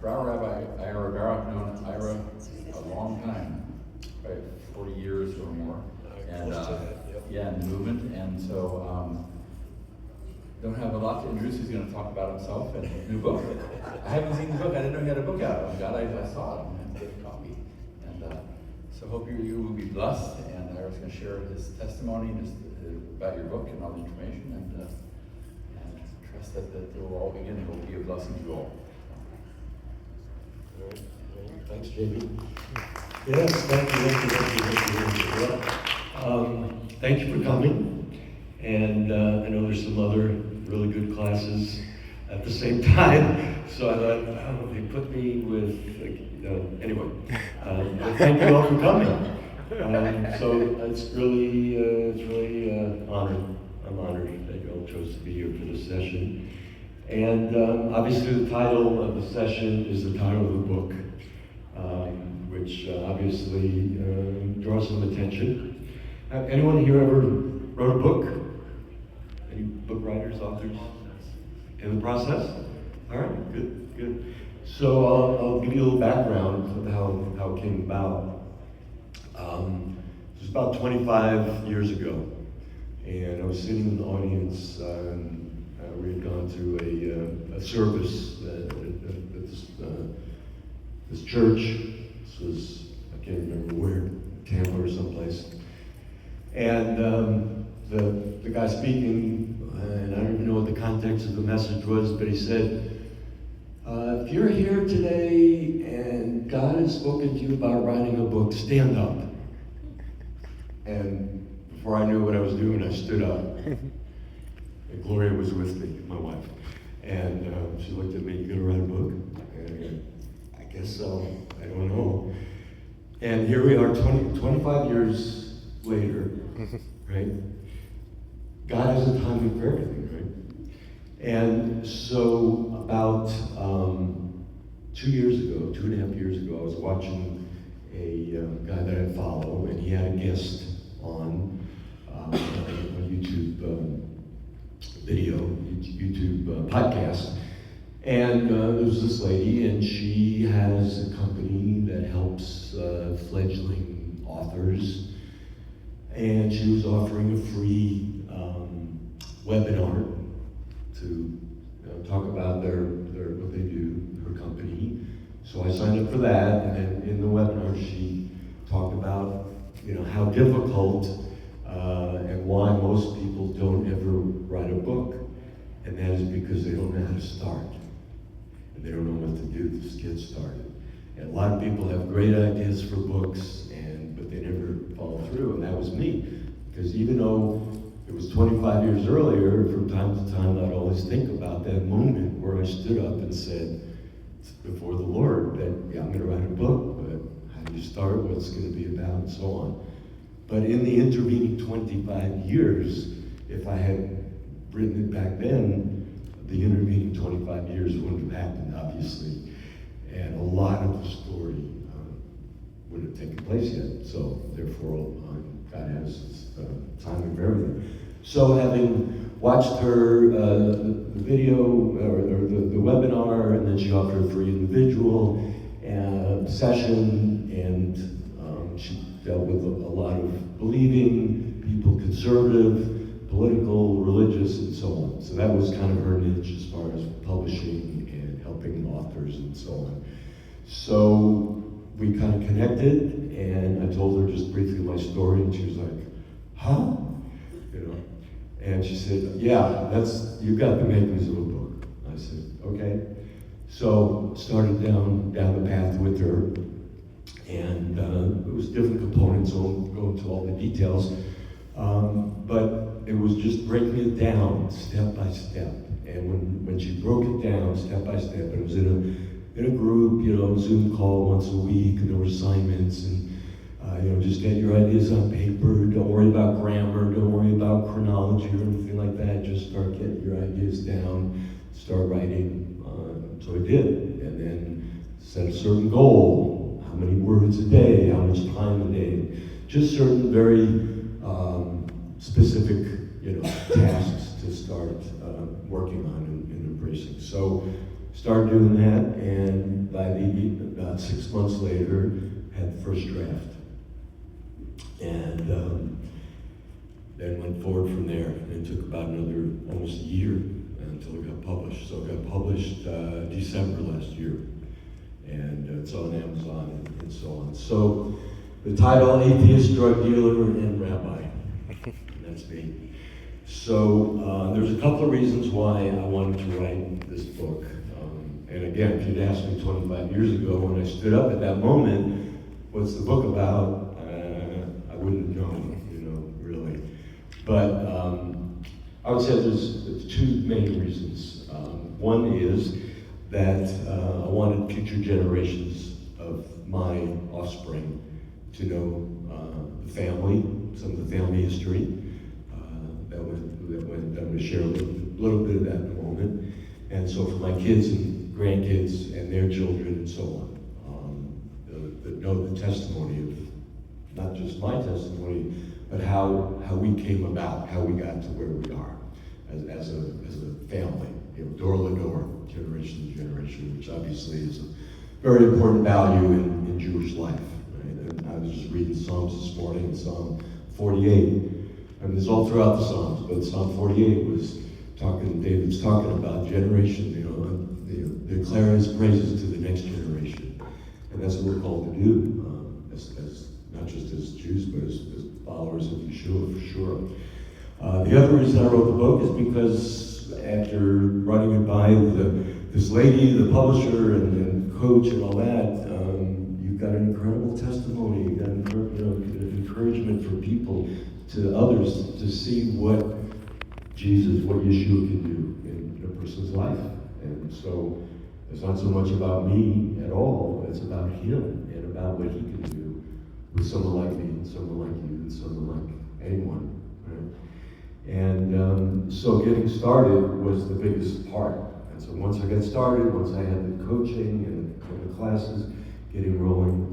Brawer Rabbi Ira, I've known Ira a long time, probably 40 years or more. And yeah, in the movement. And so, don't have a lot to introduce. He's going to talk about himself and his new book. I haven't seen the book. I didn't know he had a book out. I'm glad I saw it and I get a copy. And so hope you will be blessed. And Ira's going to share his testimony and about your book and all the information. And trust that it will all begin and will be a blessing to you all. All right. Thanks, JB. Yes, thank you. Thank you for coming. And I know there's some other really good classes at the same time, so I thought, they put me with, anyway. But thank you all for coming. So it's really honored. I'm honored that you all chose to be here for this session. And obviously the title of the session is the title of the book, which obviously draws some attention. Anyone here ever wrote a book? Any book writers, authors in the process? All right, good. So I'll give you a little background of how it came about. It was about 25 years ago, and I was sitting in the audience. We had gone to a service at this church. This was, I can't remember where, Tampa or someplace. And the guy speaking, and I don't even know what the context of the message was, but he said, if you're here today and God has spoken to you about writing a book, stand up. And before I knew what I was doing, I stood up. And Gloria was with me, my wife. And she looked at me, you gonna write a book? And I guess so, I don't know. And here we are 25 years later, right? God has a timing for everything, right? And so about 2 years ago, 2.5 years ago, I was watching a guy that I follow, and he had a guest on a YouTube video, YouTube podcast. And there was this lady, and she has a company that helps fledgling authors. And she was offering a free webinar to talk about what they do, her company. So I signed up for that, and then in the webinar she talked about how difficult and why most people don't ever write a book, and that is because they don't know how to start, and they don't know what to do to just get started. And a lot of people have great ideas for books, but they never follow through, and that was me. Because even though it was 25 years earlier, from time to time I'd always think about that moment where I stood up and said before the Lord that, yeah, I'm going to write a book, but how do you start, what's going to be about, and so on. But in the intervening 25 years, if I had written it back then, the intervening 25 years wouldn't have happened, obviously. And a lot of the story wouldn't have taken place yet. So therefore, God has timing for everything. So having watched her the video or the webinar, and then she offered a free individual session, and she dealt with a lot of believing people, conservative, political, religious, and so on. So that was kind of her niche as far as publishing and helping authors and so on. So we kind of connected, and I told her just briefly my story, and she was like, huh? And she said, yeah, you've got the makings of a book. I said, okay. So started down the path with her, and it was different components, so I won't go into all the details, but it was just breaking it down step by step. And when she broke it down step by step, it was in a group, Zoom call once a week, and there were assignments, and just get your ideas on paper. Don't worry about grammar. Don't worry about chronology or anything like that. Just start getting your ideas down. Start writing. So I did, and then set a certain goal. How many words a day? How much time a day? Just certain very specific, tasks to start working on and embracing. So started doing that, and we, about 6 months later, had the first draft. And then went forward from there. And it took about another, almost a year until it got published. So it got published December last year. And it's on Amazon and so on. So the title, Atheist, Drug Dealer, and Rabbi. That's me. So there's a couple of reasons why I wanted to write this book. And again, if you'd asked me 25 years ago when I stood up at that moment, what's the book about? I wouldn't know, really. But I would say there's two main reasons. One is that I wanted future generations of my offspring to know the family, some of the family history. I'm going to share a little bit of that in a moment. And so for my kids and grandkids and their children and so on, that know the testimony of not just my testimony, but how we came about, how we got to where we are as a family, door to door, generation to generation, which obviously is a very important value in Jewish life. Right? And I was just reading Psalms this morning, Psalm 48. I mean, it's all throughout the Psalms, but Psalm 48 was David's talking about generation, declare his praises to the next generation. And that's what we're called to do, as not just as Jews, but as followers of Yeshua, for sure. The other reason I wrote the book is because after running it by this lady, the publisher and coach and all that, you've got an incredible testimony, you've got encouragement for people, to others, to see what Jesus, what Yeshua can do in a person's life. And so it's not so much about me at all, it's about him and about what he can do with someone like me, and someone like you, and someone like anyone. Right? And so getting started was the biggest part. And so once I got started, once I had the coaching and the classes getting rolling,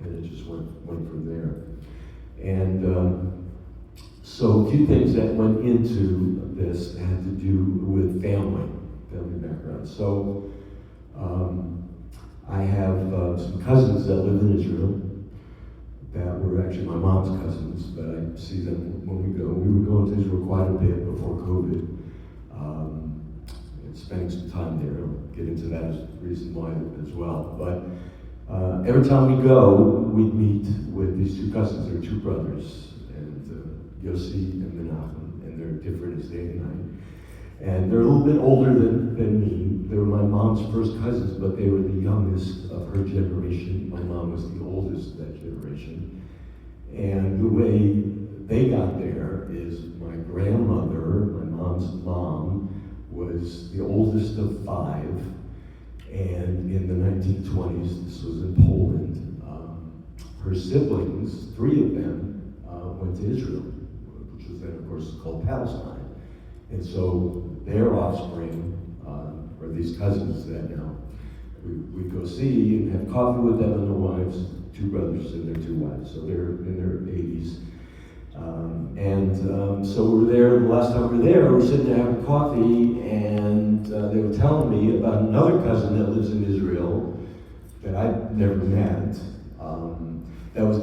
and it just went from there. And so a few things that went into this had to do with family background. So I have some cousins that live in Israel that were actually my mom's cousins, but I see them when we go. We were going to Israel quite a bit before COVID, and spending some time there. I'll get into that as the reason why as well. But every time we go, we'd meet with these two cousins. They're two brothers. Yossi and Menachem, and they're different as day and night. And they're a little bit older than me. They were my mom's first cousins, but they were the youngest of her generation. My mom was the oldest of that generation. And the way they got there is my grandmother, my mom's mom, was the oldest of 5. And in the 1920s, this was in Poland, her siblings, 3 of them, went to Israel, which was then, of course, called Palestine. And so their offspring, or these cousins that now we go see and have coffee with them and their wives, 2 brothers and their 2 wives. So they're in their 80s. So we're there, the last time we were there, we're sitting there having coffee, and they were telling me about another cousin that lives in Israel that I'd never met, that was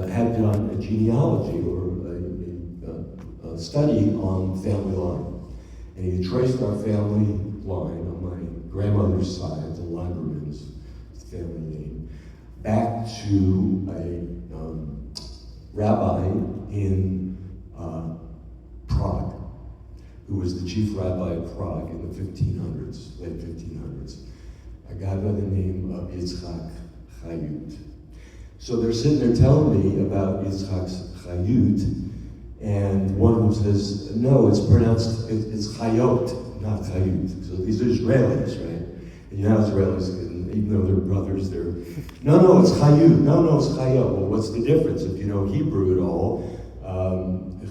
had done a genealogy or a study on family line. And he traced our family line on my grandmother's side, the Lagermans, family name, back to a rabbi in Prague, who was the chief rabbi of Prague in the 1500s, late 1500s, a guy by the name of Yitzhak Chayut. So they're sitting there telling me about Yitzhak's Chayut, and one of them says, no, it's pronounced, it's Chayot, not Chayut. So these are Israelis, right? And you know Israelis, even though they're brothers, no, it's Chayut. No, it's Chayot. Well, what's the difference if you know Hebrew at all?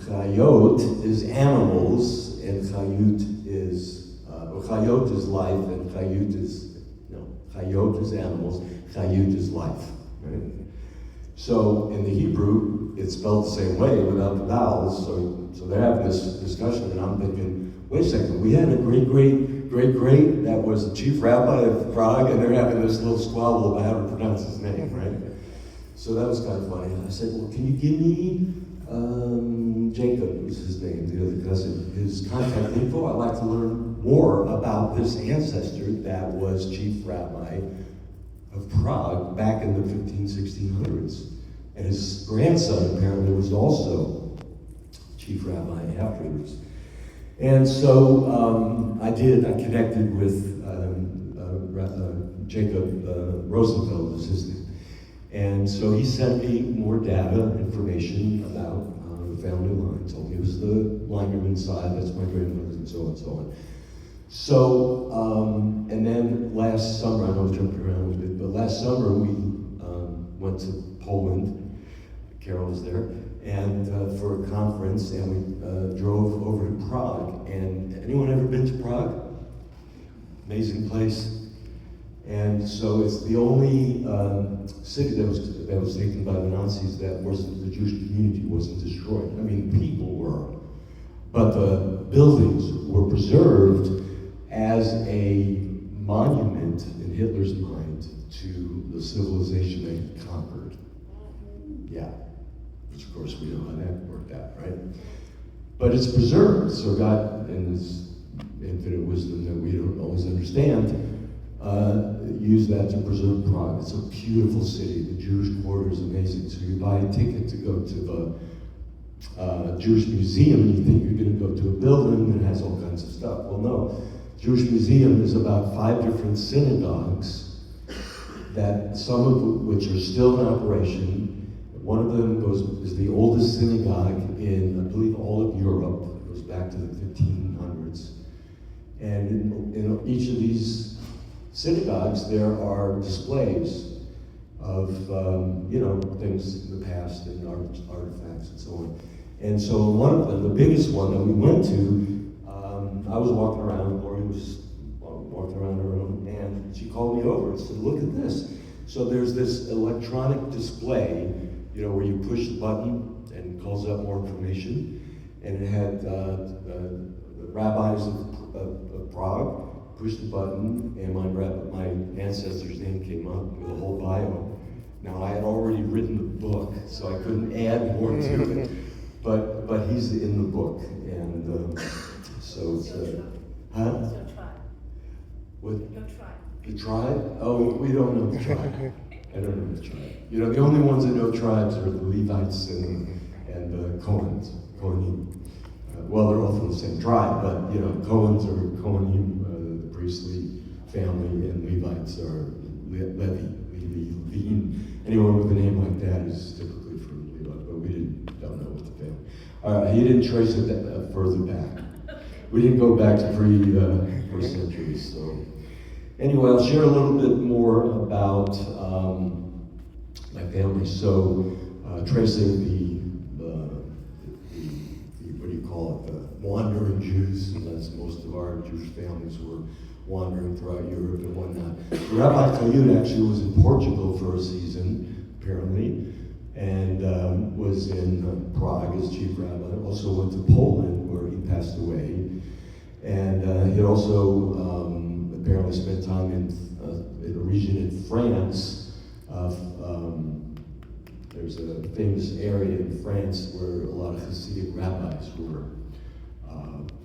Chayot is animals, and Chayut is, Chayot is life, and Chayut is animals, Chayut is life, right? So in the Hebrew, it's spelled the same way without the vowels, so they're having this discussion, and I'm thinking, wait a second, we had a great great-great that was the chief rabbi of Prague, and they're having this little squabble about how to pronounce his name, right? So that was kind of funny. I said, well, can you give me Jacob was his name, the other cousin, his contact info? I'd like to learn more about this ancestor that was chief rabbi of Prague back in the 1600s. And his grandson apparently was also chief rabbi afterwards. And so I did. I connected with Jacob Rosenfeld, was his name. And so he sent me more data, information about the family line. Told me it was the Linerman side, that's my grandmother, and so on and so on. So, and then last summer, I know I'm jumping around a bit, but last summer we went to Poland. Carol was there, and for a conference, and we drove over to Prague. And anyone ever been to Prague? Amazing place. And so it's the only city that was taken by the Nazis that wasn't, the Jewish community wasn't destroyed. I mean, people were, but the buildings were preserved as a monument in Hitler's mind to the civilization they had conquered. Yeah, which of course we know how that worked out, right? But it's preserved, so God, in His infinite wisdom that we don't always understand, use that to preserve Prague. It's a beautiful city. The Jewish quarter is amazing. So you buy a ticket to go to the Jewish Museum, and you think you're going to go to a building that has all kinds of stuff. Well, no. Jewish Museum is about 5 different synagogues, that some of which are still in operation. One of them is the oldest synagogue in, I believe, all of Europe. It goes back to the 1500s. And in each of these synagogues, there are displays of, things in the past and artifacts and so on. And so one of them, the biggest one that we went to, I was walking around, Lori was walking around her room, and she called me over and said, look at this. So there's this electronic display, where you push the button and it calls up more information. And it had the rabbis of Prague, pushed the button, and my ancestor's name came up with a whole bio. Now, I had already written the book, so I couldn't add more to it. But he's in the book, and so it's huh? It's your tribe. What? Your tribe. The tribe? Oh, we don't know the tribe. I don't know the tribe. The only ones that know tribes are the Levites and Cohens. Kohanim. Well, they're all from the same tribe, but Cohens are Kohanim, the priestly family, and Levites are Levi. Anyone with a name like that is typically from Levi, but we don't know what the family. All right, he didn't trace it further back. We didn't go back to first centuries. So anyway, I'll share a little bit more about my family. So tracing the what do you call it, the wandering Jews, and that's most of our Jewish families were wandering throughout Europe and whatnot. Rabbi Kayud actually was in Portugal for a season, apparently, and was in Prague as chief rabbi. Also went to Poland, where he passed away. And he also apparently spent time in a region in France. There's a famous area in France where a lot of Hasidic rabbis were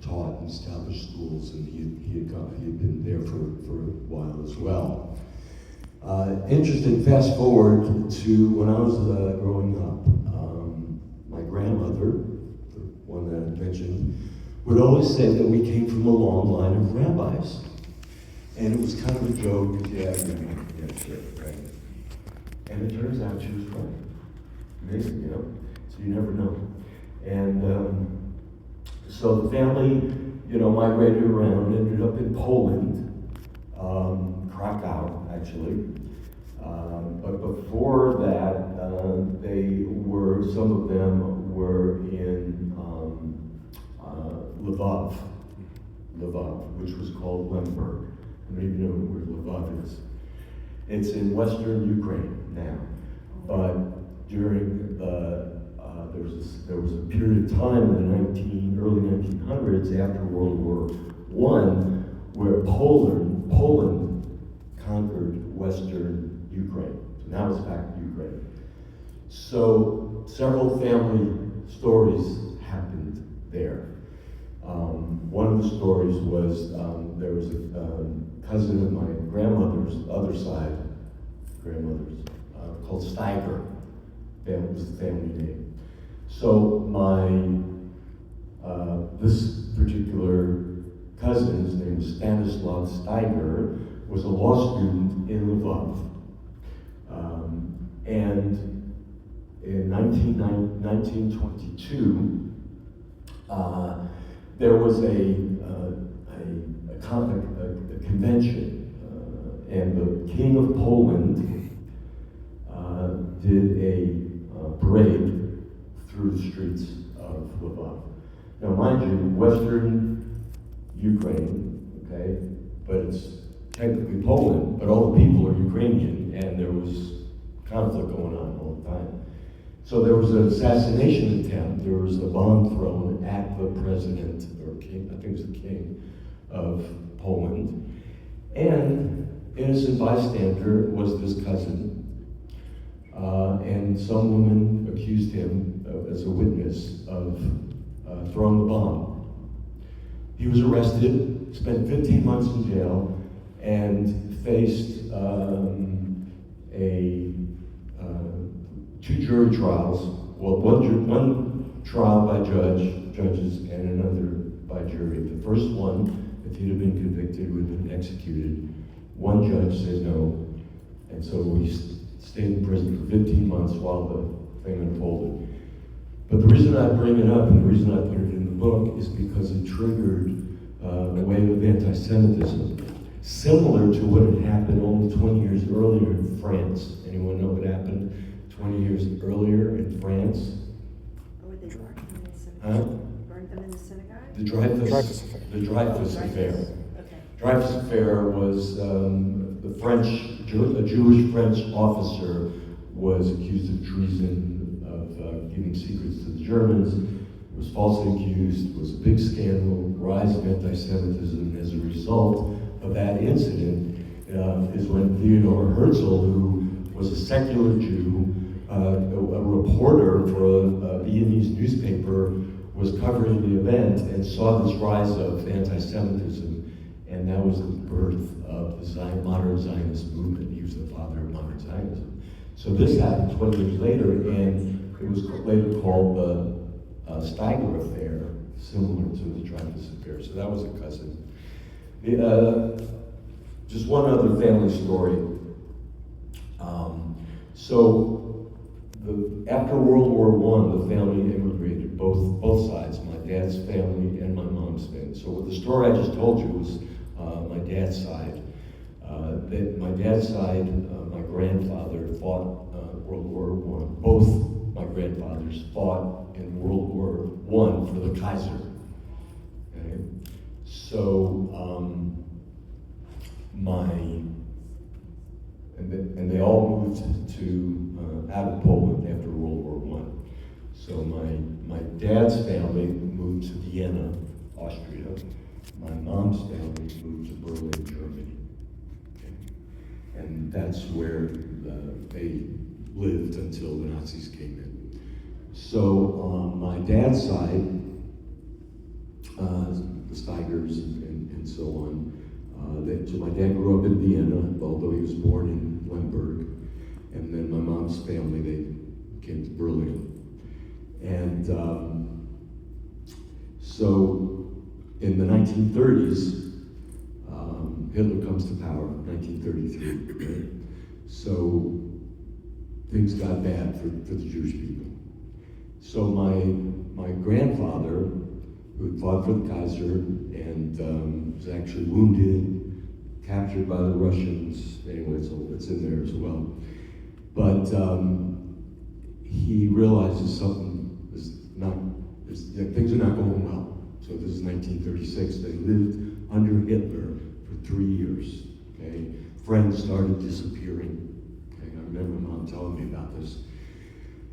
taught in established schools, and he had been there for a while as well. Interesting, fast forward to when I was growing up. My grandmother, the one that I mentioned, would always say that we came from a long line of rabbis. And it was kind of a joke, yeah, sure, right. And it turns out she was right. Amazing, so you never know. And so the family, migrated around, ended up in Poland, Krakow, actually. But before that, some of them were in Lvov, which was called Lemberg. I don't even know where Lvov is. It's in western Ukraine now. But during there was a period of time in the early 1900s after World War I where Poland conquered Western Ukraine. So now it's back to Ukraine. So several family stories happened there. One of the stories was there was a cousin of my grandmother's other side, called Steiger. That was the family name. So this particular cousin, his name was Stanislav Steiger, was a law student in Lvov. And in 1922, there was a convention, and the King of Poland did a parade through the streets of Lvov. Now, mind you, Western Ukraine, okay, but it's technically Poland, but all the people are Ukrainian, and there was conflict going on all the time. So there was an assassination attempt. There was a bomb thrown at the president, or king, I think it was the king of Poland. And innocent bystander was this cousin. And some woman accused him as a witness of throwing the bomb. He was arrested, spent 15 months in jail, and faced two jury trials. Well, one trial by judges, and another by jury. The first one, if he'd have been convicted, would have been executed. One judge said no, and so he stayed in prison for 15 months while the thing unfolded. But the reason I bring it up, and the reason I put it in the book, is because it triggered a wave of anti-Semitism, similar to what had happened only 20 years earlier in France. Anyone know what happened 20 years earlier in France? Oh, they burned them in the synagogue? Huh? Burned them in the synagogue? The Dreyfus Affair. The Dreyfus Affair. Okay. Dreyfus Affair was a Jewish French officer was accused of treason, of giving secrets to the Germans, was falsely accused, was a big scandal, rise of anti-Semitism. As a result of that incident is when Theodor Herzl, who was a secular Jew, a reporter for a Viennese newspaper, was covering the event and saw this rise of anti-Semitism, and that was the birth of the modern Zionist movement. He was the father of modern Zionism. So this happened 20 years later, and it was later called the Steiger Affair, similar to the Dreyfus Affair. So that was a cousin. Just one other family story. After World War I, the family immigrated, both sides, my dad's family and my mom's family. So what the story I just told you was my dad's side. My dad's side, my grandfather fought World War I. Both my grandfathers fought in World War I for the Kaiser. Okay? So and they all moved to out of Poland after World War I. So my dad's family moved to Vienna, Austria. My mom's family moved to Berlin, Germany. Okay? And that's where they lived until the Nazis came in. So on my dad's side, the Steigers and so on, so my dad grew up in Vienna, although he was born in Lemberg. And then my mom's family, they came to Berlin. And so in the 1930s, Hitler comes to power, 1933. Right? So things got bad for the Jewish people. So my grandfather, who had fought for the Kaiser and was actually wounded, captured by the Russians. Anyway, it's in there as well. But he realizes something is not, things are not going well. So this is 1936. They lived under Hitler for 3 years. Okay, friends started disappearing. Okay, I remember Mom telling me about this.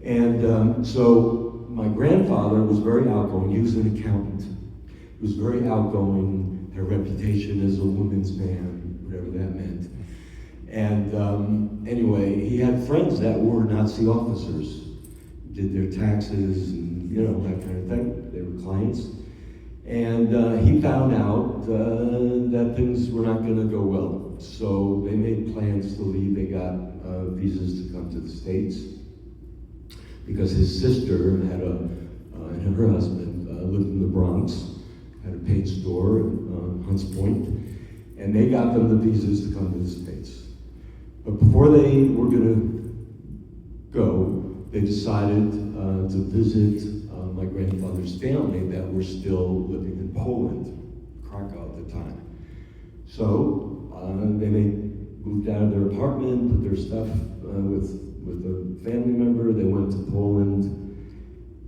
And so my grandfather was very outgoing. He was an accountant. He was very outgoing, had a reputation as a woman's man, whatever that meant. And anyway, he had friends that were Nazi officers, did their taxes and, you know, that kind of thing. They were clients. And he found out that things were not going to go well. So they made plans to leave. They got visas to come to the States because his sister had and her husband lived in the Bronx, had a paint store in Hunts Point, and they got them the visas to come to the States. But before they were going to go, they decided to visit my grandfather's family that were still living in Poland, Krakow at the time. So they moved out of their apartment, put their stuff with a family member. They went to Poland,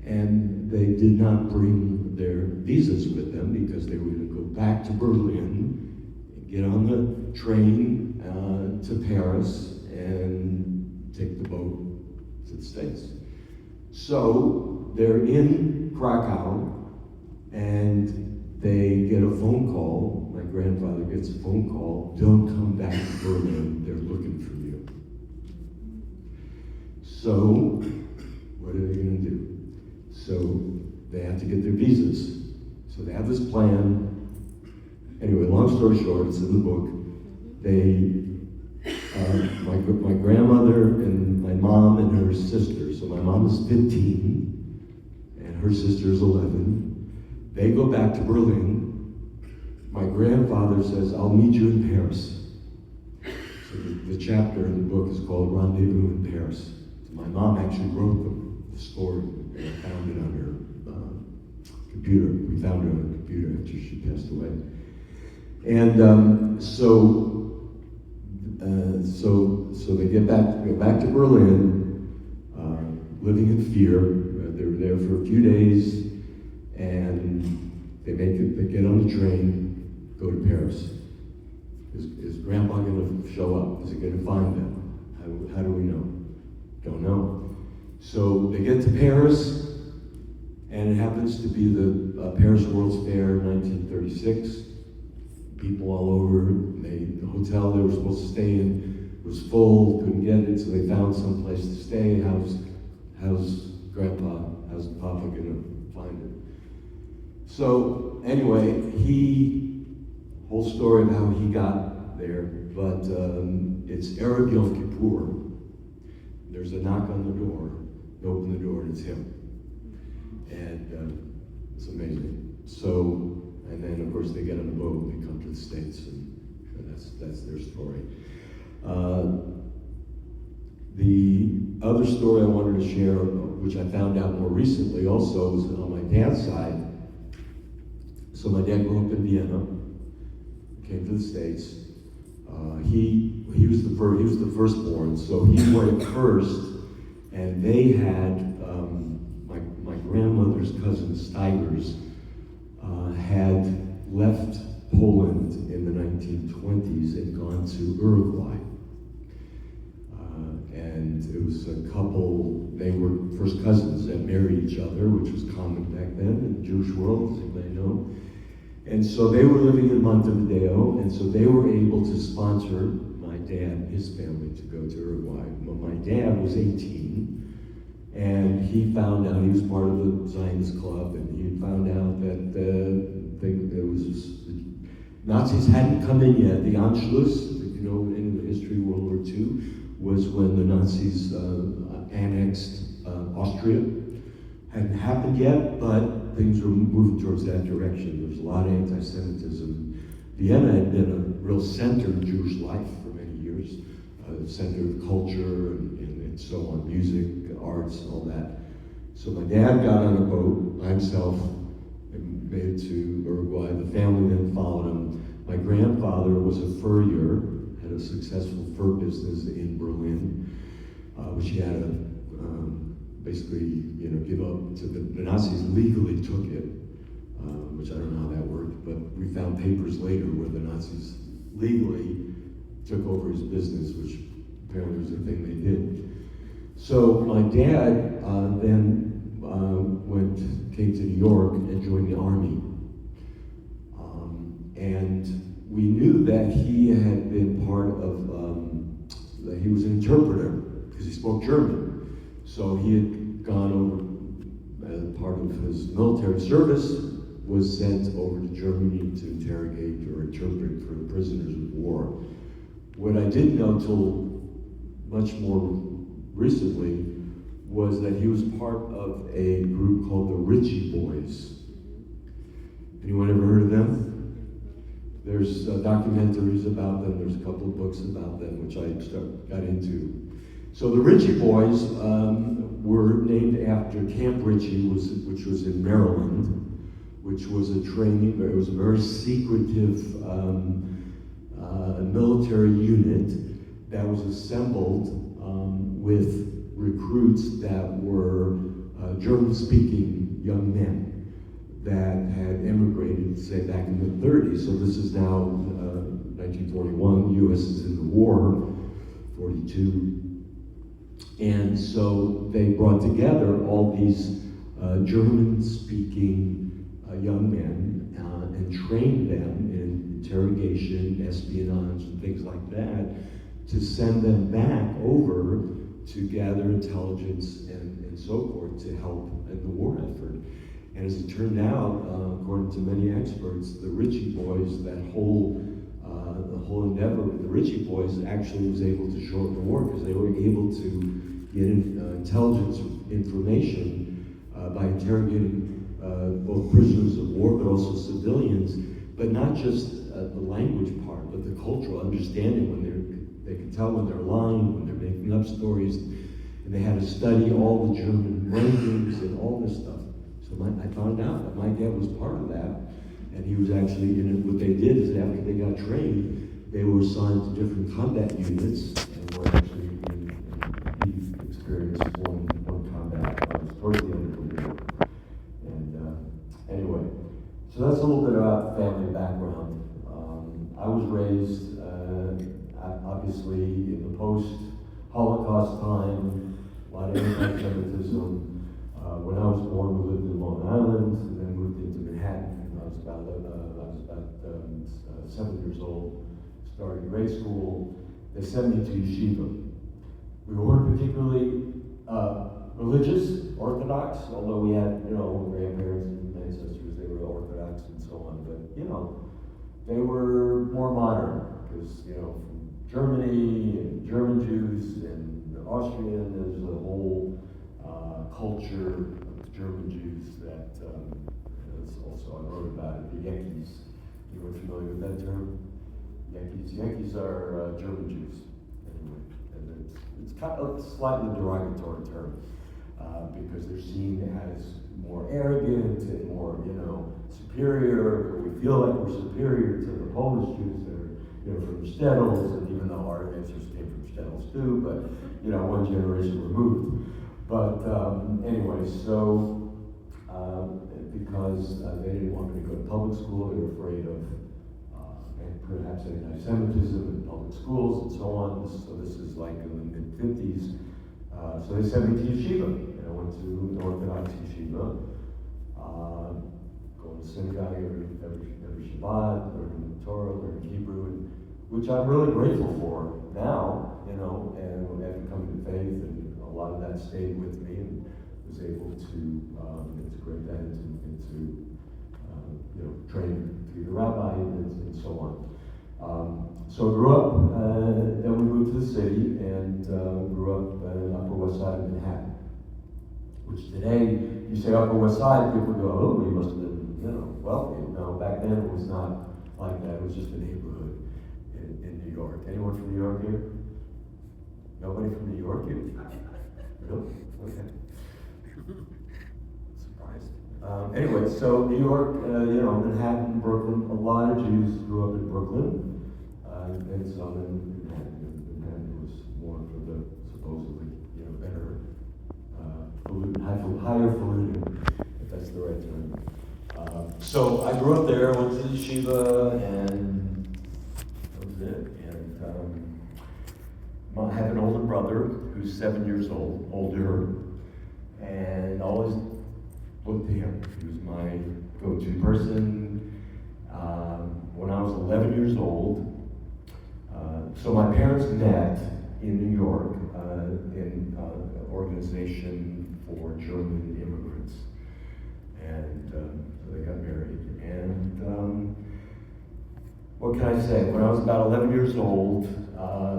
and they did not bring their visas with them because they were going to go back to Berlin, get on the train to Paris, and take the boat to the States. So they're in Krakow, and they get a phone call. My grandfather gets a phone call, don't come back to Berlin, they're looking for you. So, what are they going to do? So, they have to get their visas. So they have this plan. Anyway, long story short, it's in the book. My grandmother and my mom and her sister, so my mom is 15, and her sister is 11. They go back to Berlin. My grandfather says, I'll meet you in Paris. So the chapter in the book is called Rendezvous in Paris. So my mom actually wrote the story, and I found it on her computer. We found her on her computer after she passed away. And so they go back to Berlin, living in fear. They were there for a few days, and they get on the train, go to Paris. Is Grandpa going to show up? Is he going to find them? How do we know? Don't know. So they get to Paris, and it happens to be the Paris World's Fair 1936. People all over. The hotel they were supposed to stay in was full, couldn't get it, so they found some place to stay. How's Papa gonna find it? So anyway, whole story of how he got there, but it's Erev Yom Kippur. There's a knock on the door. They open the door and it's him. And it's amazing. So, and then of course they get on a boat and they come to the States, and that's their story. The other story I wanted to share, which I found out more recently also, was on my dad's side. So my dad grew up in Vienna, came to the States. He was the firstborn, so he went first, and they had my grandmother's cousin Steigers had left Poland in the 1920s and gone to Uruguay. And it was a couple, they were first cousins that married each other, which was common back then in the Jewish world, as you may know. And so they were living in Montevideo, and so they were able to sponsor my dad and his family to go to Uruguay. Well, my dad was 18, and he found out, he was part of the Zionist club, and he found out that the Nazis hadn't come in yet. The Anschluss, you know, in the history of World War II, was when the Nazis annexed Austria. Hadn't happened yet, but things were moving towards that direction. There was a lot of anti-Semitism. Vienna had been a real center of Jewish life for many years, center of culture and so on, music, arts, all that. So my dad got on a boat by himself and made it to Uruguay. The family then followed him. My grandfather was a furrier, had a successful fur business in Berlin, which he had to basically, give up to the Nazis. Legally took it, which I don't know how that worked, but we found papers later where the Nazis legally took over his business, which apparently was the thing they did. So my dad then came to New York and joined the army. And we knew that he had been part of, that he was an interpreter, because he spoke German. So he had gone over, as part of his military service, was sent over to Germany to interrogate or interpret for the prisoners of war. What I didn't know till much more recently was that he was part of a group called the Ritchie Boys. Anyone ever heard of them? There's documentaries about them, there's a couple of books about them, which I got into. So the Ritchie Boys were named after Camp Ritchie, which was in Maryland, which was a training, it was a very secretive military unit that was assembled with recruits that were German-speaking young men that had immigrated, say, back in the 30s. So this is now 1941, the U.S. is in the war, 42. And so they brought together all these German-speaking young men and trained them in interrogation, espionage, and things like that, to send them back over to gather intelligence and so forth to help in the war effort. And as it turned out, according to many experts, the Ritchie Boys, the whole endeavor of the Ritchie Boys actually was able to shorten the war because they were able to get intelligence information by interrogating both prisoners of war, but also civilians, but not just the language part, but the cultural understanding when they could tell when they're lying, when they're making up stories, and they had to study all the German languages and all this stuff. So I found out that my dad was part of that, and he was actually, what they did is after they got trained, they were assigned to different combat units, and were actually he experienced one combat towards the end of the war. And anyway, so that's a little bit about family background. I was raised, obviously, in the post-Holocaust time, a lot of anti-Semitism. When I was born, we lived in Long Island, and then moved into Manhattan. I was about 7 years old, started grade school. They sent me to yeshiva. We weren't particularly religious, Orthodox, although we had, grandparents and ancestors, they were Orthodox and so on, but, they were more modern, because, from Germany, and German Jews, and Austrian, there's a whole culture of German Jews that is also, I wrote about it, the Yankees. You were familiar with that term? Yankees are German Jews, anyway, and it's kind of a slightly derogatory term. Because they're seen as more arrogant and more, superior. We feel like we're superior to the Polish Jews that are, from Stettles, and even though our ancestors came from Stettles too, but, one generation removed. But anyway, so because they didn't want me to go to public school, they were afraid of and perhaps anti-Semitism in public schools and so on. So this is like in the mid-50s. So they sent me to yeshiva. And I went to an Orthodox yeshiva, going to synagogue every Shabbat, learning the Torah, learning Hebrew, which I'm really grateful for now, and after coming to faith, and a lot of that stayed with me, and was able to integrate that into training to be a rabbi and so on. So I grew up, then we moved to the city, and grew up in the Upper West Side of Manhattan, which today, you say Upper West Side, people go, oh, you must have been, wealthy. No, back then it was not like that. It was just a neighborhood in New York. Anyone from New York here? Nobody from New York here? Really? Okay. Surprised. Anyway, so New York, Manhattan, Brooklyn, a lot of Jews grew up in Brooklyn. And some in Manhattan was more for the supposedly, better, higher polluting, if that's the right term. So I grew up there, went to yeshiva, and that was it. And I have an older brother who's 7 years older, and I always looked to him. He was my go-to person. When when I was 11 years old. So my parents met in New York in an organization for German immigrants. And so they got married. And what can I say? When I was about 11 years old,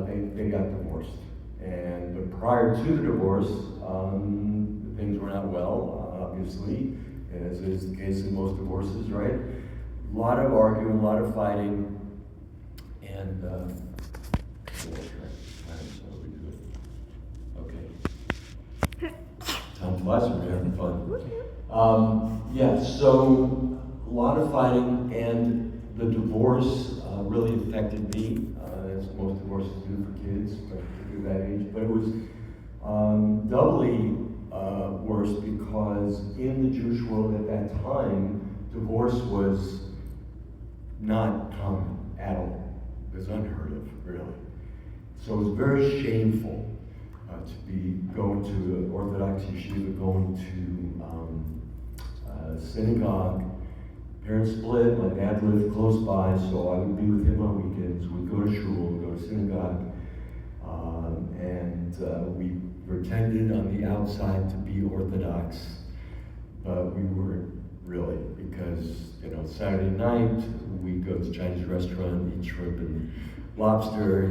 they got divorced. But prior to the divorce, things were not well, obviously, as is the case in most divorces, right? A lot of arguing, a lot of fighting, and okay. Time flies when you're having fun. Yeah, so a lot of fighting, and the divorce really affected me, as most divorces do for kids, particularly that age. But it was doubly worse because in the Jewish world at that time, divorce was not common at all. It was unheard of, really. So it was very shameful to be going to an Orthodox yeshiva, going to synagogue. Parents split, my dad lived close by, so I would be with him on weekends. We'd go to shul, go to synagogue, and we pretended on the outside to be Orthodox, but we weren't really, because, Saturday night, we'd go to a Chinese restaurant, eat shrimp and lobster,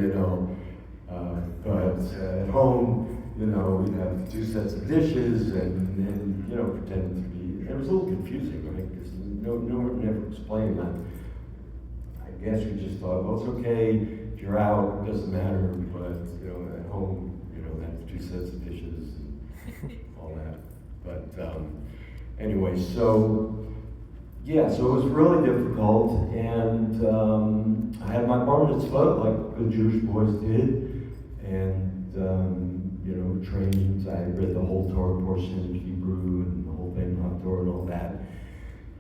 but at home, we'd have 2 sets of dishes and pretend to be, it was a little confusing, right? Because no one ever explained that. I guess we just thought, well, it's okay, if you're out, it doesn't matter, but, at home, have 2 sets of dishes and all that. But anyway, so it was really difficult, and I had my bar mitzvah, like good Jewish boys did, and trainings. I read the whole Torah portion in Hebrew and the whole thing, Torah and all that.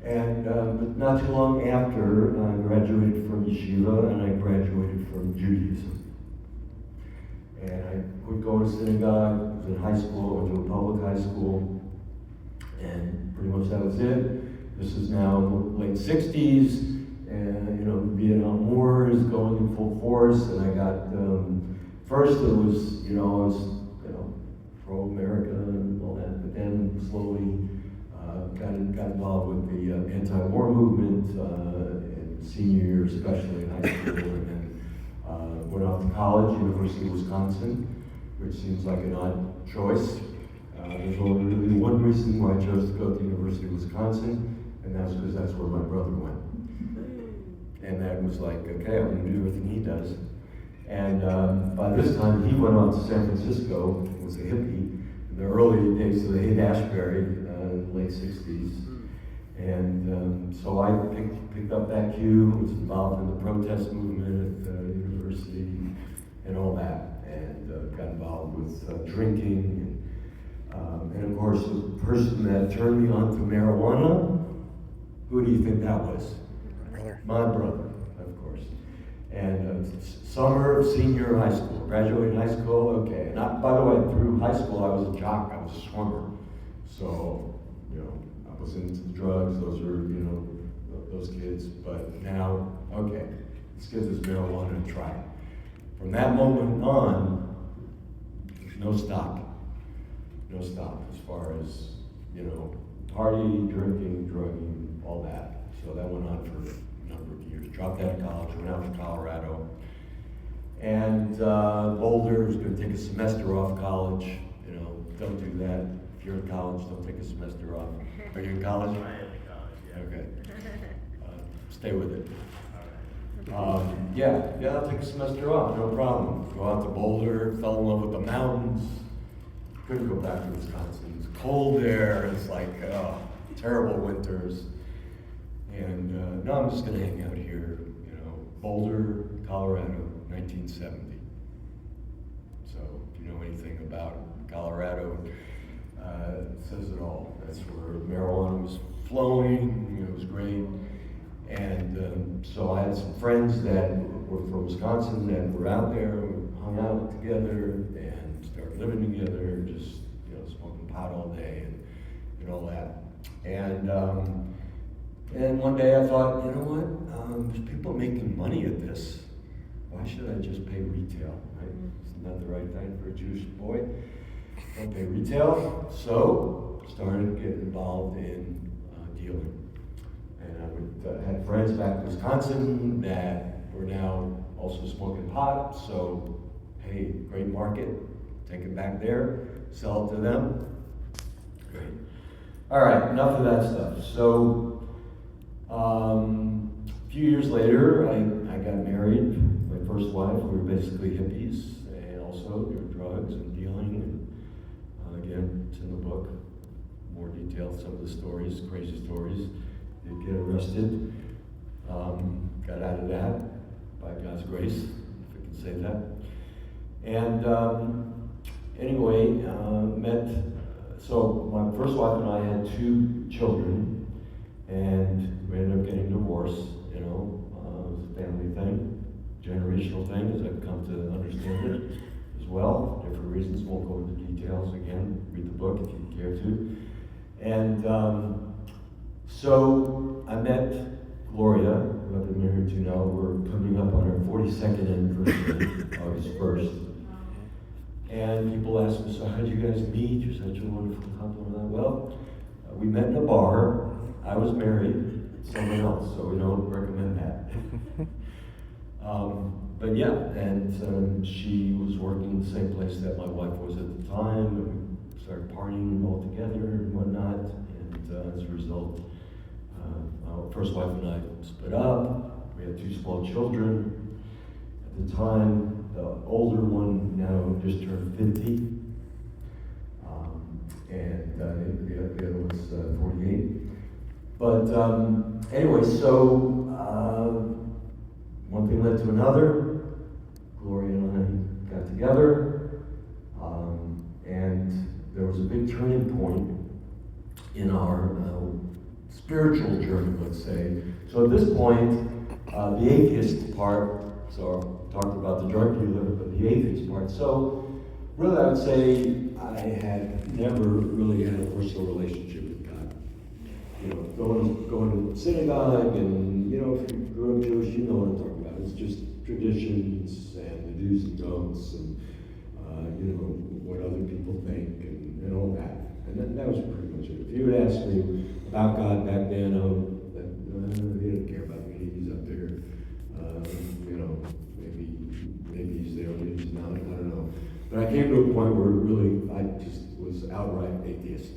And but not too long after, I graduated from yeshiva and I graduated from Judaism. And I would go to synagogue. I was in high school. I went to a public high school, and pretty much that was it. This is now the late 60s, and the Vietnam War is going in full force. And I got first it was I was pro-America and all that, but then slowly got involved with the anti-war movement in senior year, especially in high school, and then went off to college, University of Wisconsin, which seems like an odd choice. There's only really one reason why I chose to go to the University of Wisconsin, and that's because that's where my brother went. And that was like, okay, I'm going to do everything he does. And by this time, he went on to San Francisco, was a hippie, in the early days of the Haight-Ashbury, late 60s. And so I picked up that cue, was involved in the protest movement at the university and all that, and got involved with drinking. And of course, the person that turned me on to marijuana, who do you think that was? My brother, of course. And summer of senior high school, graduated high school, okay. And by the way, through high school, I was a jock, I was a swimmer. So, I was into the drugs, those are, those kids. But now, okay, let's give this marijuana a try. From that moment on, no stop. No stop as far as, partying, drinking, drugging, all that. So that went on for a number of years. Dropped out of college, went out to Colorado. And Boulder was going to take a semester off college. Don't do that. If you're in college, don't take a semester off. Are you in college? I am in college, yeah. Okay. Stay with it. Yeah, I'll take a semester off, no problem. Go out to Boulder, fell in love with the mountains. Couldn't go back to Wisconsin. It's cold there. It's like terrible winters. And no, I'm just going to hang out here. Boulder, Colorado, 1970. So if you know anything about Colorado, it says it all. That's where marijuana was flowing. It was great. And so I had some friends that were from Wisconsin that were out there, we hung out together and started living together, just smoking pot all day and all that. And And one day I thought, you know what? There's people making money at this. Why should I just pay retail, right? Isn't that the right thing for a Jewish boy? Don't pay retail. So, started getting involved in dealing. And I had friends back in Wisconsin that were now also smoking pot. So, hey, great market. Take it back there, sell it to them. Great. All right, enough of that stuff. So, a few years later, I got married. My first wife, we were basically hippies, and also there were drugs and dealing. And again, it's in the book. More detailed, some of the stories, crazy stories. Did get arrested. Got out of that by God's grace, if I can say that. And anyway, so my first wife and I had 2 children, and we ended up getting divorced. You know, it was a family thing, generational thing, as I've come to understand it as well. Different reasons, won't go into details again. Read the book if you care to. And so I met Gloria, who I've been married to now. We're coming up on our 42nd anniversary, August 1st. And people ask me, so how did you guys meet? You're such a wonderful couple. Well, we met in a bar. I was married to someone else, so we don't recommend that. But yeah, and she was working in the same place that my wife was at the time, and we started partying all together and whatnot. And as a result, our first wife and I split up. We had 2 small children at the time. The older one now just turned 50, and the other one's 48. But anyway, so one thing led to another. Gloria and I got together, and there was a big turning point in our spiritual journey, let's say. So at this point, the atheist part, so I talked about the drug dealer, but the atheist part. So really I would say I had never really had a personal relationship with God. You know, going to synagogue, and you know, if you grew up Jewish, you know what I'm talking about. It's just traditions and the do's and don'ts, and you know, what other people think, and all that. And that was pretty much it. If you would ask me about God back then, he didn't care about me. He's up there. You know, maybe he's there, maybe he's not. I don't know. But I came to a point where really I just was outright atheist,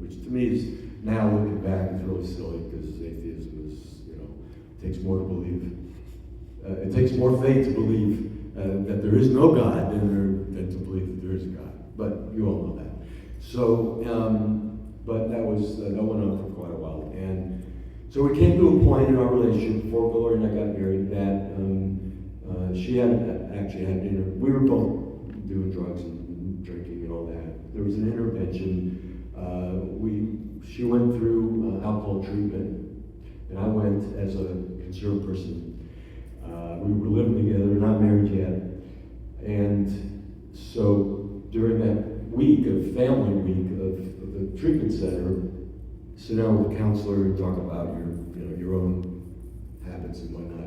which to me is, now looking back, is really silly, because atheism is, you know, it takes more to believe. It takes more faith to believe that there is no God than to believe that there is a God. But you all know that. So, but that went on for quite a while. And so we came to a point in our relationship, before Gloria and I got married, that she actually had we were both doing drugs and drinking and all that. There was an intervention. She went through alcohol treatment, and I went as a concerned person. We were living together, not married yet. And so during that week of family week of the treatment center, sit down with a counselor and talk about your own habits and whatnot.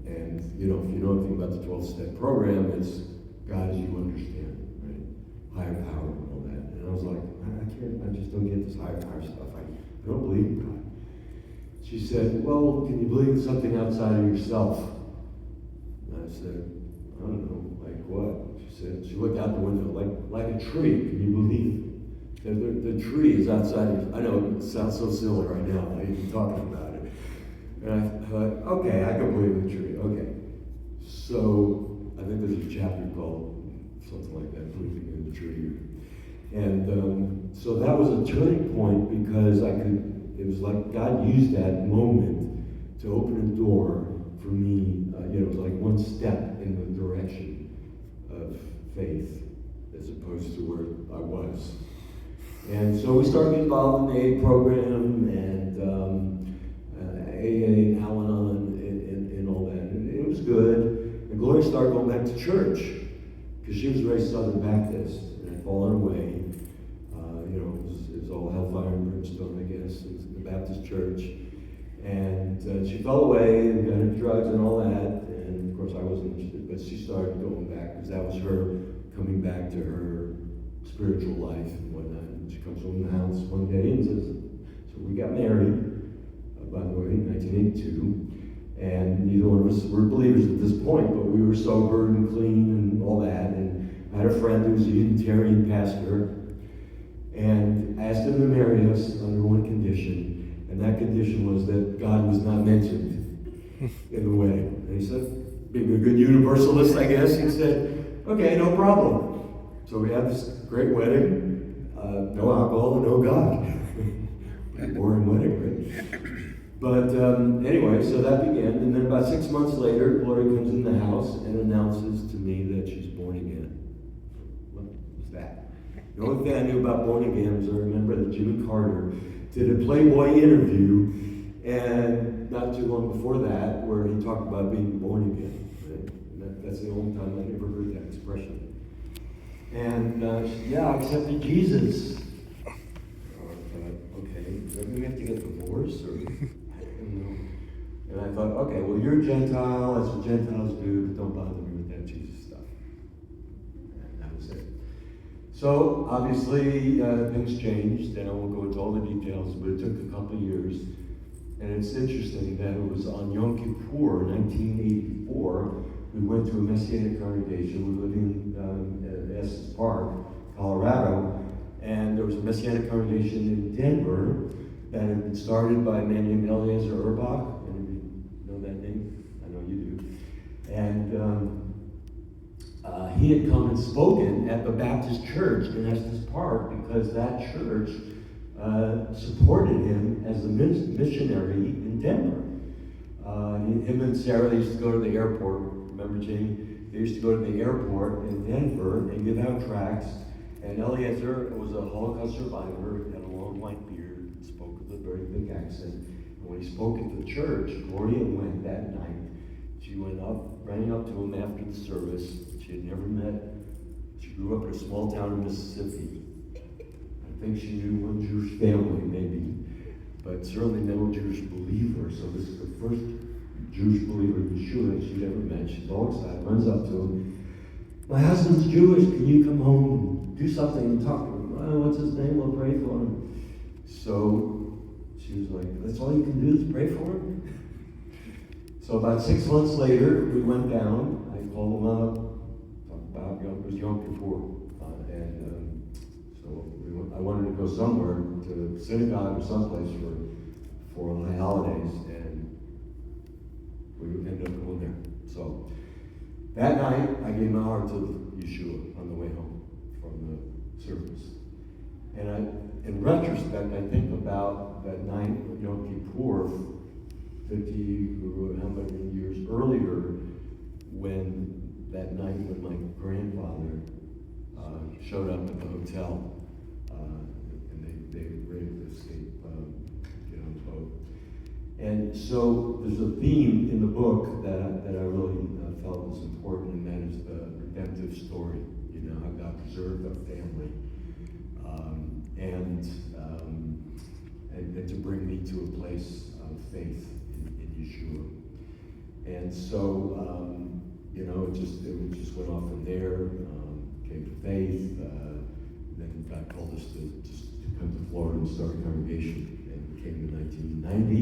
And you know, if you know anything about the 12-step program, it's God as you understand, right? Higher power and all that. And I was like, I just don't get this higher power stuff. I don't believe in God. She said, well, can you believe in something outside of yourself? And I said, I don't know, like what? She said, she looked out the window, like a tree. Can you believe it? The tree is outside of, I know it sounds so silly right now, even talking about it. And I thought, okay, I can believe in the tree, okay. So I think there's a chapter called something like that, Believing in the Tree. And so that was a turning point, because it was like God used that moment to open a door for me. It was like one step in the direction of faith, as opposed to where I was. And so we started getting involved in the AA program, and AA and Al-Anon and all that. And it was good. And Gloria started going back to church, because she was raised Southern Baptist and had fallen away. It was all hellfire and brimstone, I guess. It was the Baptist church. And she fell away and got into drugs and all that. And of course I wasn't interested, but she started going back because that was her coming back to her spiritual life and whatnot. And she comes home in the house one day and says, so we got married, by the way, in 1982. And neither one of us were believers at this point, but we were sober and clean and all that. And I had a friend who was a Unitarian pastor, and asked him to marry us under one condition, and that condition was that God was not mentioned in the wedding. And he said, being a good universalist, I guess, he said, okay, no problem. So we had this great wedding, no alcohol, no God. Pretty boring wedding, right? But anyway, so that began, and then about 6 months later, Gloria comes in the house and announces to me that she's born again. What was that? The only thing I knew about born again was I remember that Jimmy Carter did a Playboy interview, and not too long before that, where he talked about being born again. Right? That's the only time I ever heard that expression. And she said, I accepted Jesus. Okay, do we have to get divorced? Or, I don't know. And I thought, okay, well, you're a Gentile, that's what Gentiles do, but don't bother me with that Jesus stuff. And that was it. So, obviously, things changed, and I won't go into all the details, but it took a couple of years. And it's interesting that it was on Yom Kippur, 1984, we went to a Messianic congregation. We lived in Estes Park, Colorado, and there was a Messianic congregation in Denver that had been started by a man named Eliezer Urbach. Anybody know that name? I know you do. And he had come and spoken at the Baptist church in Estes Park because that church supported him as a missionary in Denver. Him and Sarah, they used to go to the airport. Remember, Jamie? They used to go to the airport in Denver and give out tracts. And Eliezer was a Holocaust survivor, had a long white beard, spoke with a very thick accent. And when he spoke at the church, Gloria went that night. She went up, ran up to him after the service. She had never met. She grew up in a small town in Mississippi. I think she knew one Jewish family, maybe, but certainly no Jewish believer. So this is the first Jewish believer in Yeshua she'd ever met. She's all excited, runs up to him. My husband's Jewish, can you come home and do something and talk to him? Oh, what's his name? We'll pray for him. So she was like, that's all you can do is pray for him? So about 6 months later, we went down. I called him up, talked about it was Yom Kippur. I wanted to go somewhere, to synagogue or someplace for the holidays, and we ended up going there. So that night, I gave my heart to Yeshua on the way home from the service. And in retrospect, I think about that night of Yom Kippur, 50, how many years earlier, that night when my grandfather showed up at the hotel, and they were able to escape, get on the boat. And so there's a theme in the book that I really felt was important, and that is the redemptive story. You know, how God preserved our family, and to bring me to a place of faith in Yeshua. And so, it just went off from there. Came to faith. Then God called us to come to Florida and start a congregation, and we came in 1990.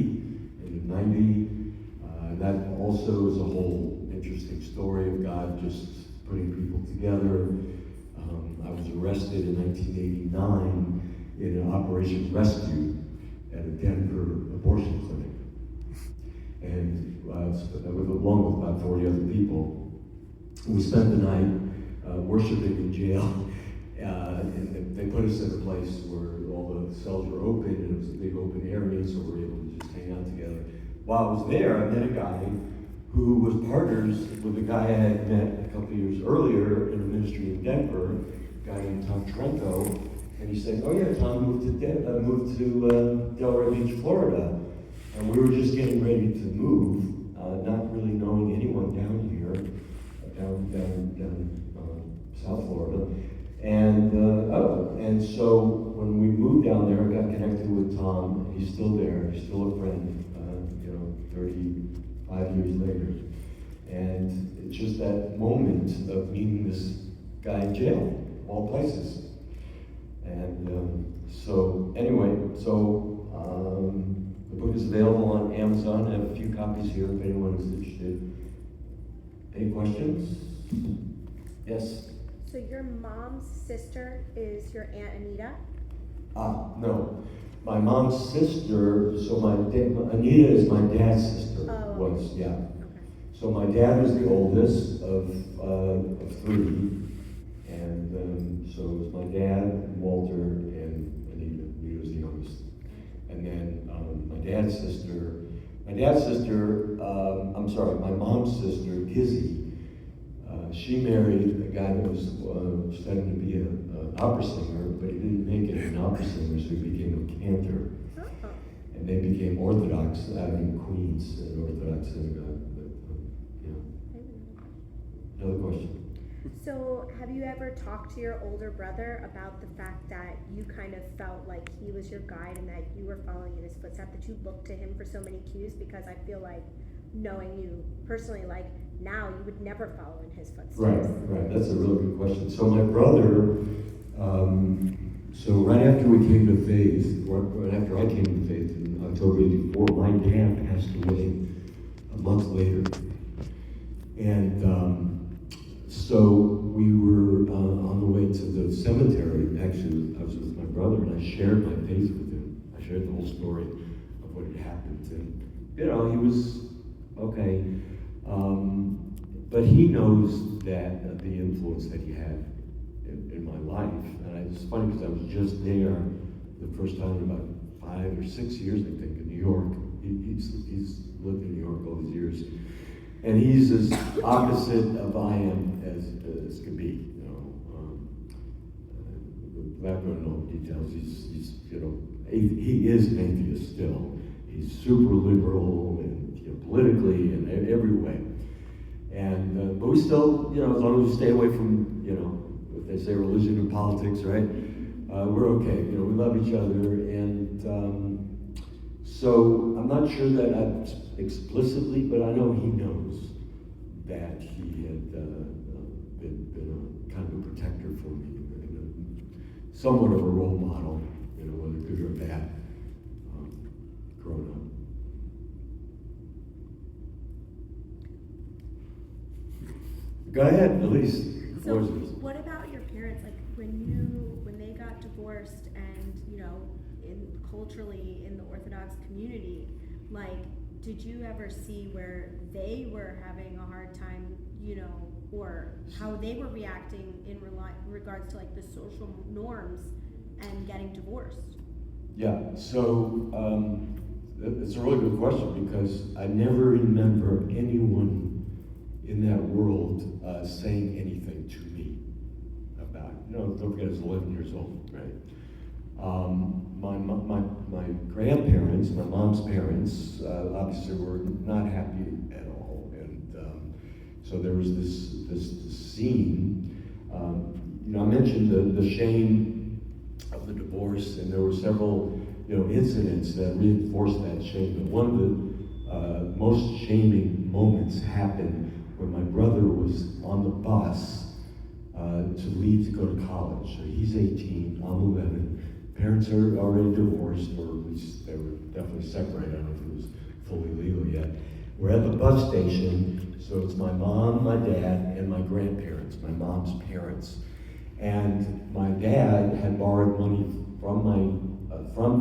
And in 90, that also is a whole interesting story of God just putting people together. I was arrested in 1989 in an Operation Rescue at a Denver abortion clinic, and along with about 40 other people. We spent the night worshiping in jail, and they put us in a place where all the cells were open, and it was a big open area, so we were able to just hang out together. While I was there, I met a guy who was partners with a guy I had met a couple of years earlier in a ministry in Denver, a guy named Tom Trento, and he said, oh yeah, Tom moved to Delray Beach, Florida, and we were just getting ready to move, not really knowing anyone down here, down South Florida, and so when down there, I got connected with Tom. He's still there. He's still a friend. 35 years later, and it's just that moment of meeting this guy in jail, of all places. And so anyway, the book is available on Amazon. I have a few copies here if anyone is interested. Any questions? Yes? So your mom's sister is your Aunt Anita? No. My mom's sister, so Anita is my dad's sister, yeah. Okay. So my dad was the oldest of three, and so it was my dad, Walter, and Anita. Anita was the youngest. And then my mom's sister, Gizzy, she married a guy that was studying to be an opera singer, but he didn't make it an opera singer, so he became a cantor. Oh. And they became Orthodox out in Queens, an Orthodox synagogue. Another question. So have you ever talked to your older brother about the fact that you kind of felt like he was your guide and that you were following in his footsteps, that you looked to him for so many cues? Because I feel like, knowing you personally, like now you would never follow in his footsteps. Right. That's a really good question. So my brother, so right after we came to faith, right after I came to faith in October '84, my dad passed away a month later. And so we were on the way to the cemetery. Actually, I was with my brother and I shared my faith with him. I shared the whole story of what had happened. And, he was okay. But he knows that the influence that he had in my life. And it's funny because I was just there the first time in about 5 or 6 years, I think, in New York. He's lived in New York all these years. And he's as opposite of I am as could be, without going into all the details, he is an atheist still. He's super liberal and politically and every way. And but we still, as long as we stay away from, what they say, religion and politics, right? We're okay. We love each other, and so I'm not sure that I explicitly, but I know he knows that he had been a kind of a protector for me, and somewhat of a role model, whether good or bad, growing up. Go ahead, Elise. So what about your parents? Like when they got divorced and, culturally in the Orthodox community, like, did you ever see where they were having a hard time, or how they were reacting in regards to like the social norms and getting divorced? Yeah, so it's a really good question because I never remember anyone in that world saying anything to me about it. Don't forget I was 11 years old, right? My grandparents, my mom's parents, obviously were not happy at all, and so there was this scene. I mentioned the shame of the divorce, and there were several incidents that reinforced that shame. But one of the most shaming moments happened when my brother was on the bus to leave to go to college. So he's 18, I'm 11. Parents are already divorced, or at least they were definitely separated. I don't know if it was fully legal yet. We're at the bus station, so it's my mom, my dad, and my grandparents, my mom's parents. And my dad had borrowed money from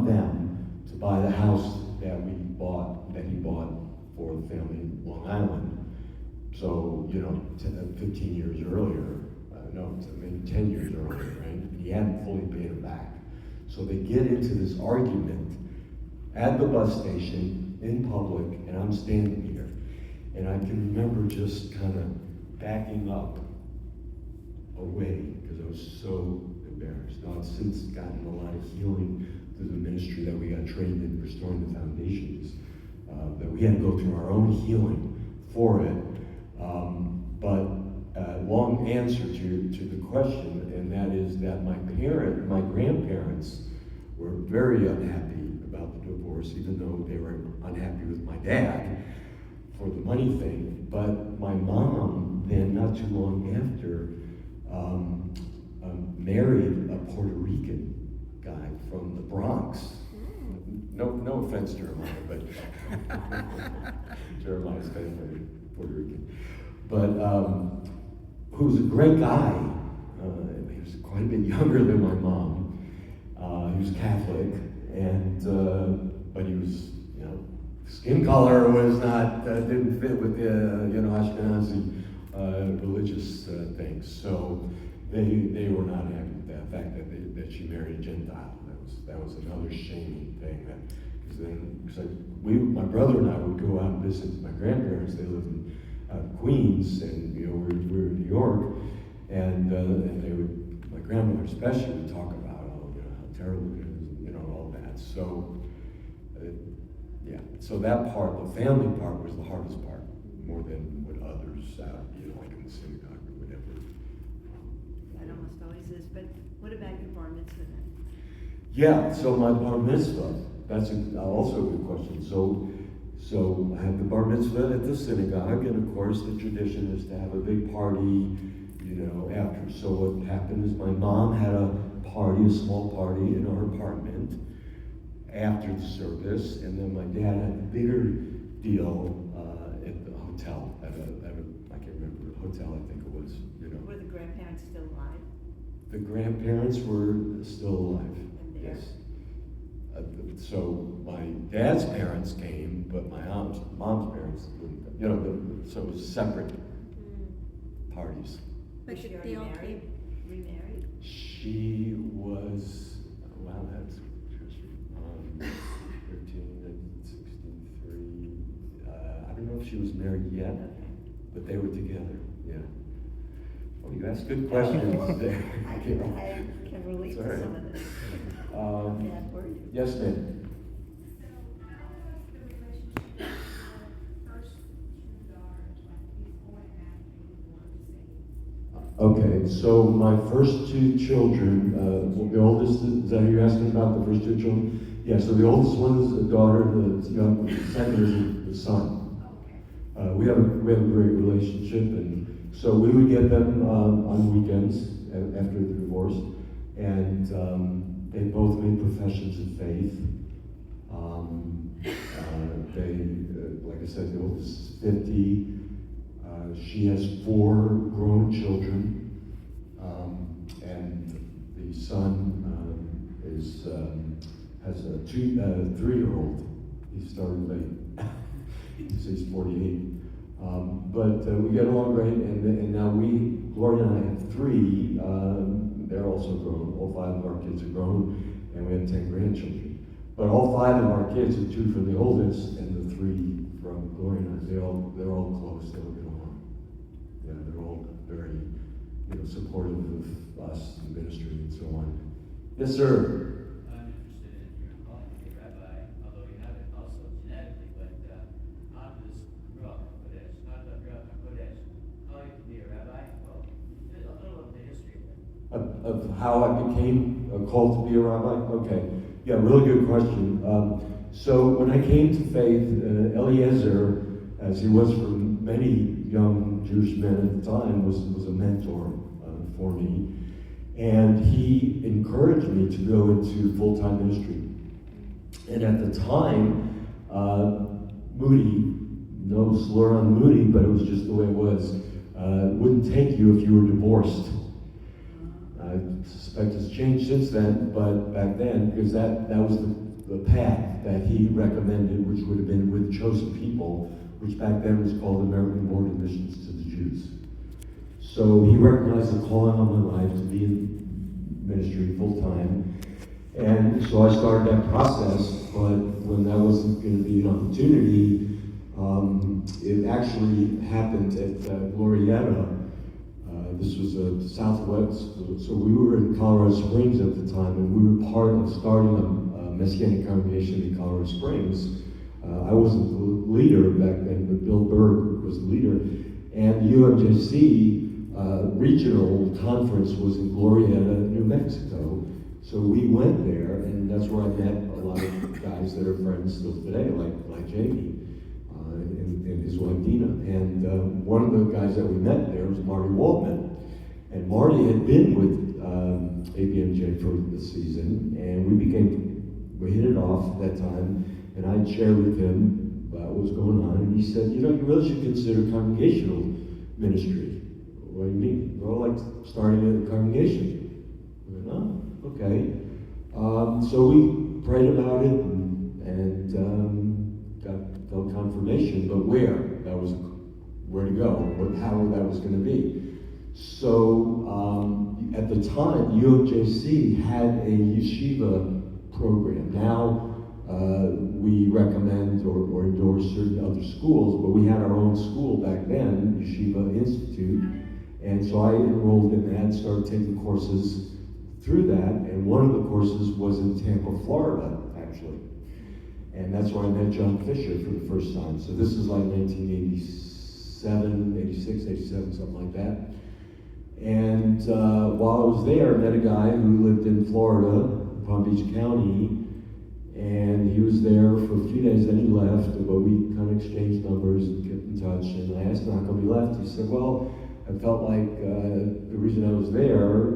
them to buy the house that he bought for the family in Long Island. So, 15 years earlier, maybe 10 years earlier, right? And he hadn't fully paid it back. So they get into this argument at the bus station in public, and I'm standing here. And I can remember just kind of backing up away because I was so embarrassed. Now, I've since gotten a lot of healing through the ministry that we got trained in restoring the foundations, that we had to go through our own healing for it. Long answer to the question, and that is that my grandparents were very unhappy about the divorce, even though they were unhappy with my dad for the money thing. But my mom, then not too long after, married a Puerto Rican guy from the Bronx. No offense, Jeremiah, but Jeremiah's kind of Puerto Rican. But who was a great guy. He was quite a bit younger than my mom. He was Catholic, and but he was, skin color was not didn't fit with the Ashkenazi religious things. So they were not happy with that fact that she married a Gentile. That was another shaming thing. Because my brother and I would go out and visit my grandparents. They lived in Queens, and we were in New York, and they would, my grandmother especially, would talk about how terrible it is, and all that. So yeah, so that part, the family part, was the hardest part, more than what others like in the synagogue or whatever. That almost always is, but what about your bar mitzvah then? Yeah, so my bar mitzvah, that's also a good question. So I have the bar mitzvah at the synagogue, and of course the tradition is to have a big party, after. So what happened is my mom had a party, a small party in our apartment after the service, and then my dad had a bigger deal at the hotel, at I can't remember, the hotel I think it was, Were the grandparents still alive? The grandparents were still alive. And there? Yes. So my dad's parents came, but my mom's parents wouldn't. So it was separate parties. Was she already married? Remarried? She was, wow, that's 13, 16, 3. I don't know if she was married yet, Okay. but they were together. Yeah. Oh, you asked good questions there. I can relate to Sorry. some of this. How bad were you? Yes, ma'am. Okay, so my first two children, the oldest, is that who you're asking about, the first two children? Yeah, so the oldest one is a daughter, the second is a son. We have a great relationship, and so we would get them on weekends after the divorce, and they both made professions of faith. Like I said, the oldest is 50. She has 4 grown children, and the son has a 3-year-old. He started late. He's 48. But we get along great, and now Gloria and I have 3. They're also grown. All 5 of our kids are grown, and we have 10 grandchildren. But all 5 of our kids, the 2 from the oldest and the 3 from Gloria and I, they're all close. They all get along. Yeah, they're all very, supportive of us and ministry and so on. Yes, sir. I'm interested in your calling to be a rabbi, although you have it also genetically, but I just grew up in Kodesh, not that grew up in Kodesh. Calling to be a rabbi, well, there's a little of the history of it. Of how I became called to be a rabbi? Okay. Yeah, really good question. So when I came to faith, Eliezer, as he was for many young Jewish men at the time, was a mentor for me. And he encouraged me to go into full-time ministry. And at the time, Moody, no slur on Moody, but it was just the way it was, wouldn't take you if you were divorced. I suspect it's changed since then, but back then, because that was the path that he recommended, which would have been with chosen people, which back then was called the American Board of Missions to the Jews. So he recognized the calling on my life to be in ministry full time. And so I started that process, but when that wasn't going to be an opportunity, it actually happened at Glorietta. This was Southwest, so we were in Colorado Springs at the time, and we were part of starting a Messianic congregation in Colorado Springs. I wasn't the leader back then, but Bill Berg was the leader. And the UMJC regional conference was in Glorietta, New Mexico. So we went there, and that's where I met a lot of guys that are friends still today, like Jamie and his wife Dina. And one of the guys that we met there was Marty Waldman. And Marty had been with ABMJ for the season, and we hit it off at that time, and I shared with him about what was going on, and he said, you really should consider congregational ministry. What do you mean? Well, like starting a congregation. I went, oh, okay. So we prayed about it and felt confirmation, but where to go, how that was going to be. So at the time, UOJC had a yeshiva program. Now we recommend or endorse certain other schools, but we had our own school back then, Yeshiva Institute, and so I enrolled in that, started taking courses through that, and one of the courses was in Tampa, Florida, actually. And that's where I met John Fisher for the first time. So this is like 1987, 86, 87, something like that. And while I was there, I met a guy who lived in Florida, Palm Beach County, and he was there for a few days, then he left, but we kind of exchanged numbers and kept in touch, and I asked him how come he left. He said, well, I felt like the reason I was there,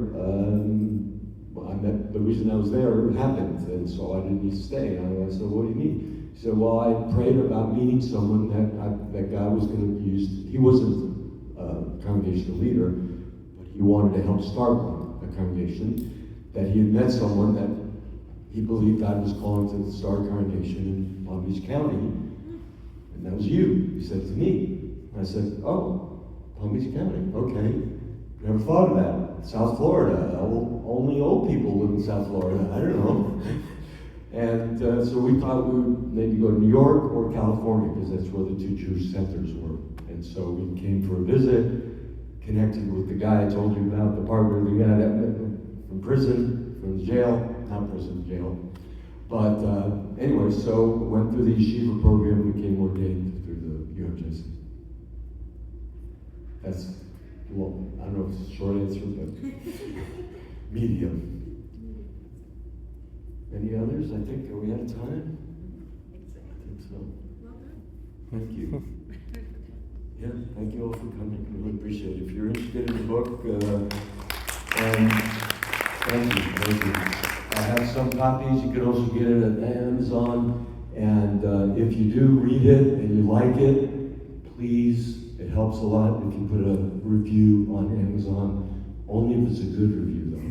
the reason I was there happened, and so I didn't need to stay. And I said, what do you mean? He said, well, I prayed about meeting someone that God was going to use. He wasn't a congregational leader, but he wanted to help start a congregation, that he had met someone that he believed God was calling to start a congregation in Palm Beach County, and that was you, he said to me. And I said, oh, Palm Beach County, okay. Never thought of that. South Florida, only old people live in South Florida, I don't know. And so we thought we would maybe go to New York or California, because that's where the two Jewish centers were. And so we came for a visit, connected with the guy I told you about, the partner, the guy that from prison, from jail, not prison, jail. But anyway, so went through the yeshiva program, became ordained through the UOJC. That's, well, I don't know if it's a short answer, but medium. Any others? I think, are we out of time? I think so. Thank you. Yeah, thank you all for coming. Really appreciate it. If you're interested in the book, and thank you. I have some copies. You can also get it at Amazon. And if you do read it and you like it, please, it helps a lot if you put a review on Amazon. Only if it's a good review, though.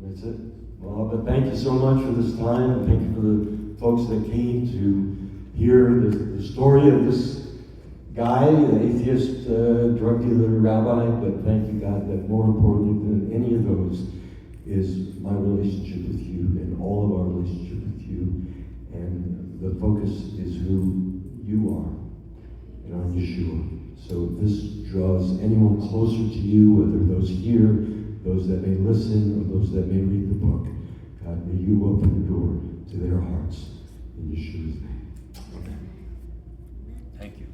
That's it. Well, but thank you so much for this time, and thank you for the folks that came to hear the story of this guy, the atheist drug dealer rabbi. But thank you, God, that more important than any of those is my relationship with you and all of our relationship with you. And the focus is who you are and on Yeshua. So if this draws anyone closer to you, whether those here, those that may listen, or those that may read the book, God, may you open the door to their hearts in Yeshua's name. Amen. Thank you.